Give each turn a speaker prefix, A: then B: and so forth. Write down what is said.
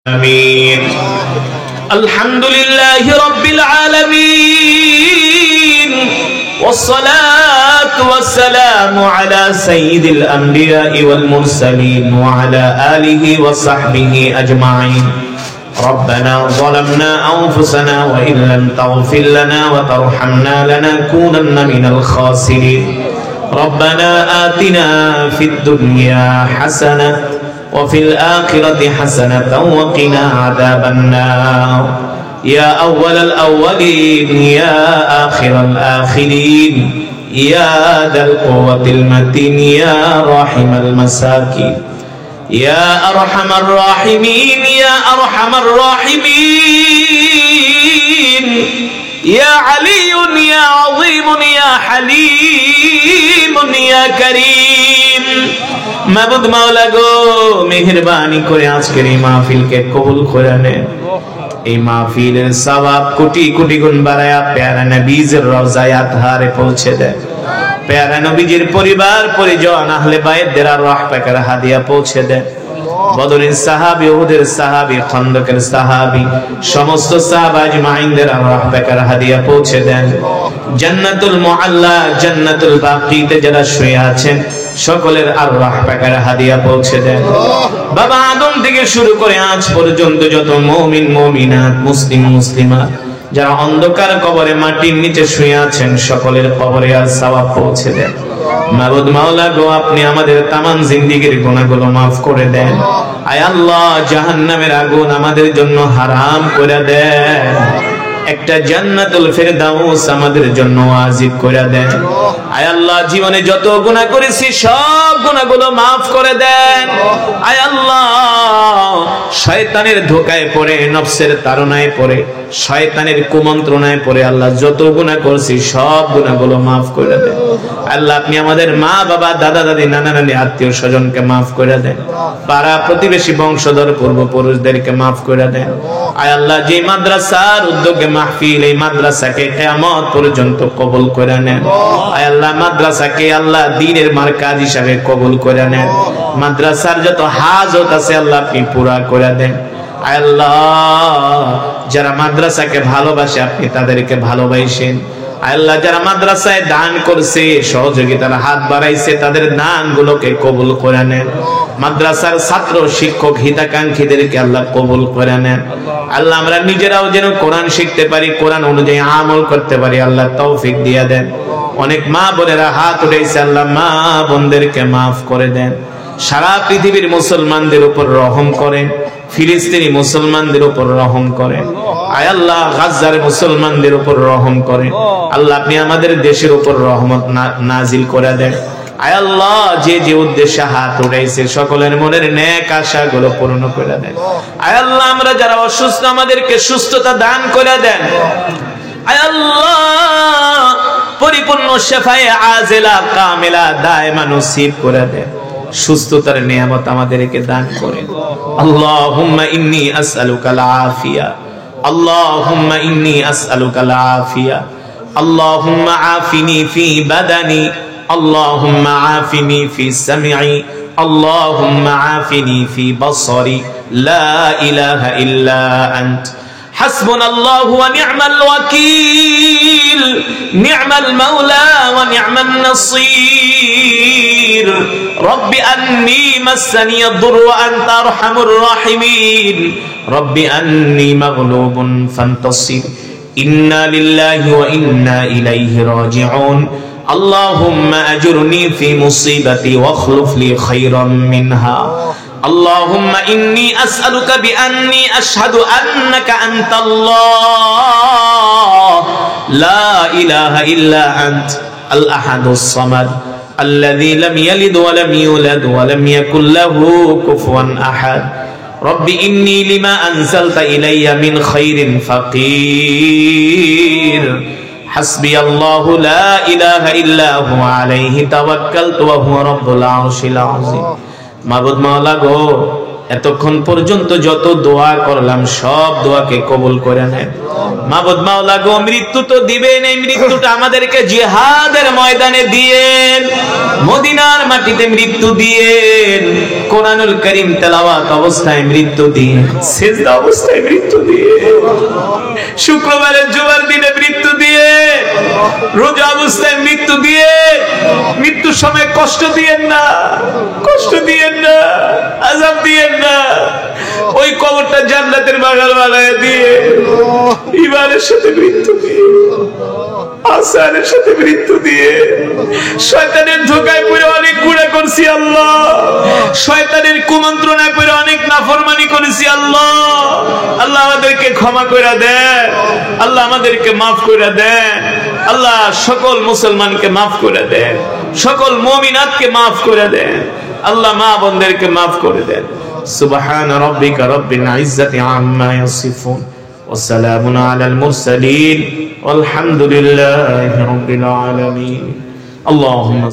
A: آمين. الحمد لله رب العالمين والصلاة والسلام على سيد الأنبياء والمرسلين وعلى آله وصحبه أجمعين. ربنا ظلمنا أنفسنا وإن لم تغفر لنا وترحمنا لنكونن من الخاسرين. ربنا آتنا في الدنيا حسنة وفي الآخرة حسنة وقنا عذاب النار. يا أول الأولين يا آخر الآخرين يا ذا القوة المتين يا راحم المساكين يا أرحم الراحمين يا أرحم الراحمين يا علي يا عظيم يا حليم يا كريم. মাবুদ মাওলা গো, মেহেরবানি করে আজকের এই মাহফিলকে কবুল করে নেন। এই মাহফিলের সওয়াব কোটি কোটি গুণ বাড়ায়া প্যারা নবীর রওজায়ে আতহারে পৌঁছে দেন। প্যারা নবীজির পরিবার পরিজন আহলে বাইতদের রূহ পাকের হাদিয়া পৌঁছে দেন। বদরের সাহাবী, উহুদের সাহাবী, খন্দকের সাহাবী, সমস্ত সাহাবা আজমাইনদের রূহ পাকের হাদিয়া পৌঁছে দেন। জান্নাতুল মুআল্লা, জান্নাতুল বাকিতে যারা শুয়ে আছেন সকলের রূহ পাকের হাদিয়া পৌঁছে দেন। বাবা আদম থেকে শুরু করে আজ পর্যন্ত যত মুমিন মুমিনাত, মুসলিম মুসলিমাত যারা অন্ধকার কবরে মাটির নিচে শুয়ে আছেন সকলের কবরে আর সওয়াব পৌঁছে দেন। মাবুদ মাওলা গো, আপনি আমাদের তামাম জিন্দেগীর গুনাহগুলো মাফ করে দেন। আয় আল্লাহ, জাহান্নামের আগুন আমাদের জন্য হারাম করে দেন। একটা জান্নাতুল ফেরদাউস আমাদের জন্য ওয়াজিব করে দেন। আয় আল্লাহ, জীবনে যত গুনাহ করেছি সব গুনাহগুলো maaf করে দেন। আয় আল্লাহ, শয়তানের ধোঁকায় পড়ে, নফসের তাড়নায় পড়ে, শয়তানের কুমন্ত্রণায় পড়ে আল্লাহ যত গুনাহ করেছি সব গুনাহগুলো maaf করে দেন। আল্লাহ, আপনি আমাদের মা বাবা, দাদা দাদি, নানা নানি, আত্মীয় স্বজনকে maaf করে দেন। পাড়া প্রতিবেশী, বংশধর, পূর্বপুরুষদেরকে maaf করে দেন। আয় আল্লাহ, যে মাদ্রাসার উদ্যোগে মাহফিল, এই মাদ্রাসাকে কিয়ামত পর্যন্ত কবুল করে নেন। আয় আল্লাহ, মাদ্রাসাকে আল্লাহ দ্বীনের মারকাজ হিসাবে কবুল করে নেন। মাদ্রাসার যত হাজত আছে আল্লাহ আপনি পুরা করে দেন। আয় আল্লাহ, যারা মাদ্রাসাকে ভালোবাসে আপনি তাদেরকে ভালোবাসেন। আয় আল্লাহ, যারা মাদ্রাসায় দান করছে, সহযোগিতার হাত বাড়াইছে, তাদের দানগুলোকে কবুল করে নেন। মাদ্রাসার ছাত্র, শিক্ষক, হিতাকাঙ্ক্ষীদেরকে আল্লাহ কবুল করে নেন। আল্লাহ, আমরা নিজেরাও যেন কোরআন শিখতে পারি, কোরআন অনুযায়ী আমল করতে পারি, আল্লাহ তৌফিক দিয়ে দেন। অনেক মা বোনেরা হাত উঠাইছে, আল্লাহ মা বোনদেরকে মাফ করে দেন। সারা পৃথিবীর মুসলমানদের উপর রহম করেন। ফিলিস্তিনি মুসলমানদের উপর রহম করেন। আয় আল্লাহ, গাজার মুসলমানদের উপর রহম করেন। আল্লাহ, আপনি আমাদের দেশের উপর রহমত নাজিল করে দেন। আয় আল্লাহ, যে যে উদ্দেশ্যে হাত উঠাইছে সকলের মনের নেক আশাগুলো পূর্ণ করে দেন। আয় আল্লাহ, আমরা যারা অসুস্থ আমাদেরকে সুস্থতা দান করে দেন। আয় আল্লাহ, পরিপূর্ণ শেফায়ে আজেলা কামেলা দায়মা নসিব করে দেন। সুস্থতার নিয়ামত আমাদেরকে দান করেন। আল্লাহুম্মা ইন্নী আসআলুকাল আফিয়া, আল্লাহুম্মা ইন্নী আসআলুকাল আফিয়া, আল্লাহুম্মা আফিনি ফি বাদানি, আল্লাহুম্মা আফিনি ফি সামঈ, আল্লাহুম্মা আফিনি ফি বসরি, লা ইলাহা ইল্লা আনত। হাসবুনাল্লাহু ওয়া নি'মাল ওয়াকিল, নি'মাল মাওলা ওয়া নি'মান নাসীর। রব্বি আন্নী মাসানি আদ-দুর ওয়া আনতা আরহামুর রাহিমিন। রব্বি আন্নী মাগলুবুন ফান্তাসির। ইন্না লিল্লাহি ওয়া ইন্না ইলাইহি রাজিউন। আল্লাহুম্মা আজুরনি ফি মুসিবাতি ওয়া আখলুফ লি খায়রাম মিনহা। اللهم إني أسألك بأني أشهد أنك أنت الله لا إله إلا أنت الأحد الصمد الذي لم يلد ولم يولد ولم يكن له كفوا أحد. رب إني لما أنزلت إلي من خير فقير. حسبي الله لا إله إلا هو عليه توكلت وهو رب العرش العظيم. মাবুদ মাওলা গো, এতক্ষণ পর্যন্ত যত দোয়া করলাম সব দোয়াকে কবুল করে নেন। মাবুদ মাওলা গো, মৃত্যু তো দিবেন, এই মৃত্যুটা আমাদেরকে জিহাদের ময়দানে দিয়েন, মদিনার মাটিতে মৃত্যু দিয়েন, কোরআনুল কারীম তেলাওয়াত অবস্থায় মৃত্যু দিয়েন, সিজদা অবস্থায় মৃত্যু দিয়েন, শুক্রবারের জুমার দিনে মৃত্যু দিয়ে, রোজা অবস্থায় মৃত্যু দিয়ে, মৃত্যুর সময় কষ্ট দিয়েন না, কষ্ট দিয়েন না, আযাব দিয়েন না, ওই কবরটা জান্নাতের বাগান বানায় দিয়ে, ইমানের সাথে মৃত্যু দিয়ে, আসানের সাথে মৃত্যু দিয়ে, শয়তানের ধোঁকায় পড়ে অনেক গুনাহ করছি আল্লাহ, শয়তানের কুমন্ত্রণায় পড়ে অনেক নাফরমানি করেছি আল্লাহ। আল্লাহ আমাদেরকে ক্ষমা করে দেন, আল্লাহ আমাদেরকে মাফ করে দেন, আল্লাহ সকল মুসলমানকে মাফ করে দেন, সকল মুমিনাতকে মাফ করে দেন, আল্লাহ মা বোনদেরকে মাফ করে দেন। সুবহান রাব্বিকা রাব্বিল ইজ্জাতি আম্মা ইয়াসিফুন ওয়া সালামুন আলাল মুরসালিন ওয়ালহামদুলিল্লাহি রাব্বিল আলামিন। আল্লাহুম্মা